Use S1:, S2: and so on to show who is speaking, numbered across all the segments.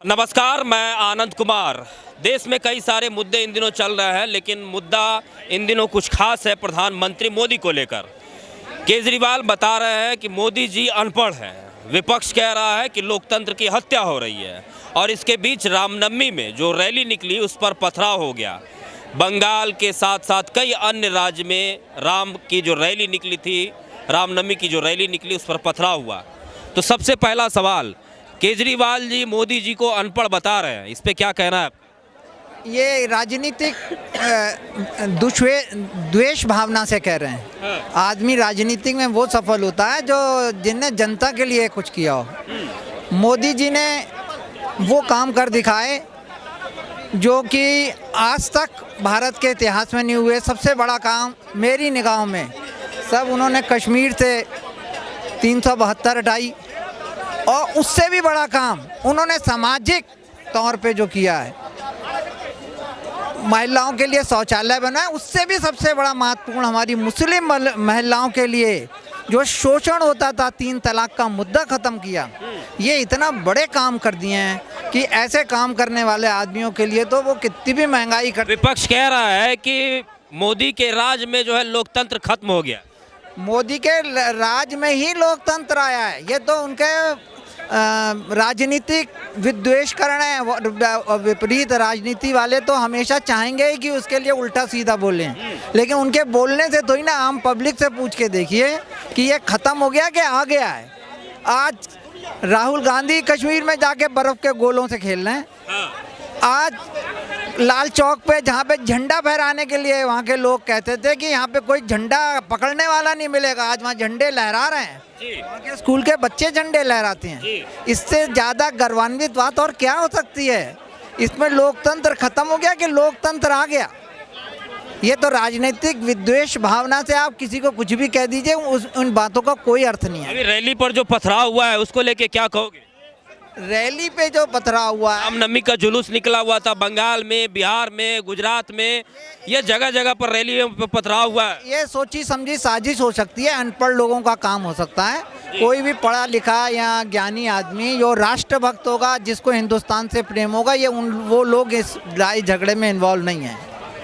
S1: नमस्कार, मैं आनंद कुमार। देश में कई सारे मुद्दे इन दिनों चल रहे हैं, लेकिन मुद्दा इन दिनों कुछ खास है प्रधानमंत्री मोदी को लेकर। केजरीवाल बता रहे हैं कि मोदी जी अनपढ़ हैं। विपक्ष कह रहा है कि लोकतंत्र की हत्या हो रही है। और इसके बीच रामनवमी में जो रैली निकली उस पर पथराव हो गया। बंगाल के साथ साथ कई अन्य राज्य में राम की जो रैली निकली थी, रामनवमी की जो रैली निकली, उस पर पथराव हुआ। तो सबसे पहला सवाल, केजरीवाल जी मोदी जी को अनपढ़ बता रहे हैं, इस पे क्या कहना है?
S2: ये राजनीतिक द्वेष भावना से कह रहे हैं। आदमी राजनीतिक में वो सफल होता है जो जिनने जनता के लिए कुछ किया हो। मोदी जी ने वो काम कर दिखाए जो कि आज तक भारत के इतिहास में नहीं हुए। सबसे बड़ा काम मेरी निगाहों में, सब उन्होंने कश्मीर से 372 हटाई, और उससे भी बड़ा काम उन्होंने सामाजिक तौर पे जो किया है, महिलाओं के लिए शौचालय बनाए। उससे भी सबसे बड़ा महत्वपूर्ण हमारी मुस्लिम महिलाओं के लिए जो शोषण होता था, 3 तलाक का मुद्दा ख़त्म किया। ये इतना बड़े काम कर दिए हैं कि ऐसे काम करने वाले आदमियों के लिए तो वो कितनी भी महंगाई कर।
S1: विपक्ष कह रहा है कि मोदी के राज में जो है लोकतंत्र खत्म हो गया।
S2: मोदी के राज में ही लोकतंत्र आया है। ये तो उनके राजनीतिक विद्वेषकरण है। विपरीत राजनीति वाले तो हमेशा चाहेंगे ही कि उसके लिए उल्टा सीधा बोलें, लेकिन उनके बोलने से थोड़ी ना, आम पब्लिक से पूछ के देखिए कि ये ख़त्म हो गया कि आ गया है। आज राहुल गांधी कश्मीर में जाके बर्फ़ के गोलों से खेल रहे हैं। आज लाल चौक पे, जहाँ पे झंडा फहराने के लिए वहाँ के लोग कहते थे कि यहाँ पे कोई झंडा पकड़ने वाला नहीं मिलेगा, आज वहाँ झंडे लहरा रहे हैं। वहाँ के स्कूल के बच्चे झंडे लहराते हैं। इससे ज़्यादा गर्वान्वित बात और क्या हो सकती है? इसमें लोकतंत्र खत्म हो गया कि लोकतंत्र आ गया? ये तो राजनीतिक विद्वेष भावना से आप किसी को कुछ भी कह दीजिए, उन बातों का कोई अर्थ नहीं है।
S1: अभी रैली पर जो पथराव हुआ है उसको लेके क्या कहोगे?
S2: रैली पे जो पथराव हुआ है,
S1: रामनवमी का जुलूस निकला हुआ था बंगाल में, बिहार में, गुजरात में, ये जगह जगह पर रैली में पथराव हुआ है।
S2: ये सोची समझी साजिश हो सकती है, अनपढ़ लोगों का काम हो सकता है। कोई भी पढ़ा लिखा या ज्ञानी आदमी जो राष्ट्रभक्त होगा, जिसको हिंदुस्तान से प्रेम होगा, वो लोग इस लड़ाई झगड़े में इन्वॉल्व नहीं है।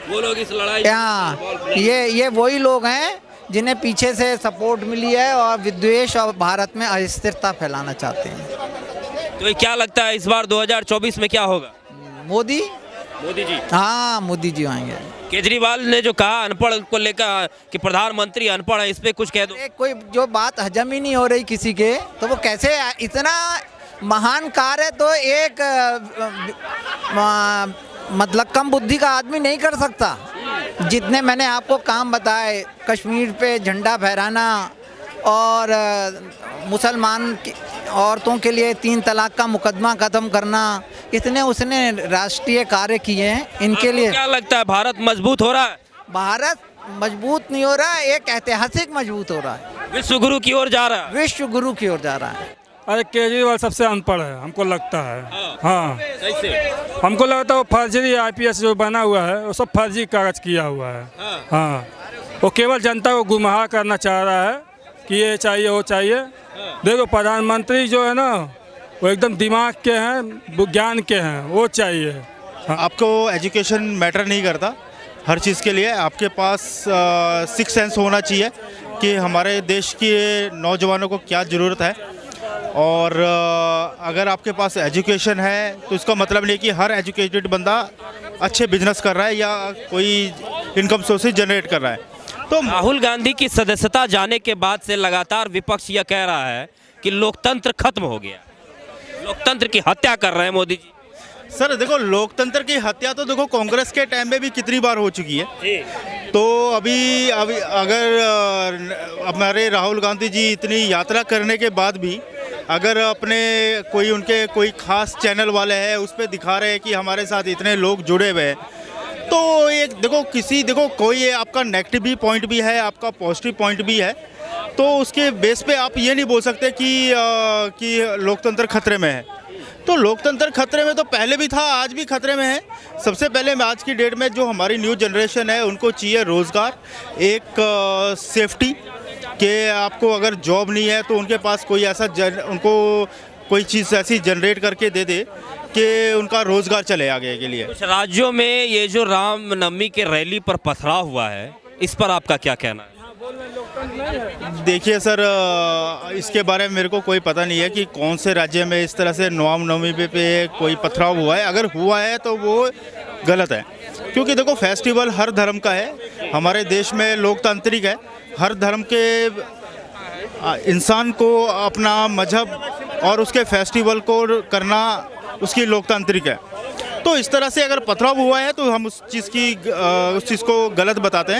S1: वो लोग इस लड़ाई
S2: ये वही लोग हैं जिन्हें पीछे से सपोर्ट मिली है और विद्वेष और भारत में अस्थिरता फैलाना चाहते हैं।
S1: तो क्या लगता है इस बार 2024 में क्या होगा?
S2: मोदी
S1: जी।
S2: हाँ, मोदी जी आएंगे।
S1: केजरीवाल ने जो कहा अनपढ़ को लेकर कि प्रधानमंत्री अनपढ़ है, इस पे कुछ कह दो।
S2: कोई जो बात हजम ही नहीं हो रही किसी के, तो वो कैसे? इतना महान कार्य तो एक मतलब कम बुद्धि का आदमी नहीं कर सकता। जितने मैंने आपको काम बताए, कश्मीर पे झंडा फहराना और मुसलमान औरतों के लिए 3 तलाक का मुकदमा खत्म करना, इतने उसने राष्ट्रीय कार्य किए हैं इनके लिए।
S1: क्या लगता है भारत मजबूत हो रहा है?
S2: भारत मजबूत नहीं हो रहा है, एक ऐतिहासिक मजबूत हो रहा है।
S1: विश्व गुरु की ओर जा रहा है।
S2: विश्व गुरु की ओर जा रहा है।
S3: अरे केजरीवाल सबसे अनपढ़ है, हमको लगता है। हाँ,
S1: कैसे?
S3: हमको लगता है वो फर्जी IPS जो बना हुआ है वो सब फर्जी कागज किया हुआ है। हाँ, वो केवल जनता को गुमराह करना चाह रहा है कि ये चाहिए वो चाहिए। देखो प्रधानमंत्री जो है ना, वो एकदम दिमाग के हैं, ज्ञान के हैं, वो चाहिए। हाँ।
S4: आपको एजुकेशन मैटर नहीं करता हर चीज़ के लिए। आपके पास सिक्स सेंस होना चाहिए कि हमारे देश के नौजवानों को क्या ज़रूरत है। और अगर आपके पास एजुकेशन है तो इसका मतलब नहीं कि हर एजुकेटेड बंदा अच्छे बिजनेस कर रहा है या कोई इनकम सोर्सेज जनरेट कर रहा है।
S1: तो राहुल गांधी की सदस्यता जाने के बाद से लगातार विपक्ष यह कह रहा है कि लोकतंत्र खत्म हो गया, लोकतंत्र की हत्या कर रहे हैं मोदी जी।
S4: सर देखो, लोकतंत्र की हत्या तो देखो कांग्रेस के टाइम में भी कितनी बार हो चुकी है। तो अभी अगर हमारे राहुल गांधी जी इतनी यात्रा करने के बाद भी अगर अपने उनके कोई खास चैनल वाले हैं उस पर दिखा रहे हैं कि हमारे साथ इतने लोग जुड़े हुए हैं, तो एक देखो कोई आपका नेगेटिव भी पॉइंट भी है, आपका पॉजिटिव पॉइंट भी है। तो उसके बेस पे आप ये नहीं बोल सकते कि लोकतंत्र खतरे में है। तो लोकतंत्र खतरे में तो पहले भी था, आज भी खतरे में है। सबसे पहले आज की डेट में जो हमारी न्यू जनरेशन है उनको चाहिए रोज़गार, एक सेफ्टी, कि आपको अगर जॉब नहीं है तो उनके पास कोई ऐसा उनको कोई चीज़ ऐसी जनरेट करके दे दे कि उनका रोज़गार चले आगे के लिए।
S1: कुछ राज्यों में ये जो रामनवमी के रैली पर पथराव हुआ है, इस पर आपका क्या कहना है?
S4: देखिए सर, इसके बारे में मेरे को कोई पता नहीं है कि कौन से राज्य में इस तरह से रामनवमी पे कोई पथराव हुआ है। अगर हुआ है तो वो गलत है, क्योंकि देखो फेस्टिवल हर धर्म का है, हमारे देश में लोकतांत्रिक है, हर धर्म के इंसान को अपना मजहब और उसके फेस्टिवल को करना उसकी लोकतांत्रिक है। तो इस तरह से अगर पथराव हुआ है तो हम उस चीज़ को गलत बताते हैं।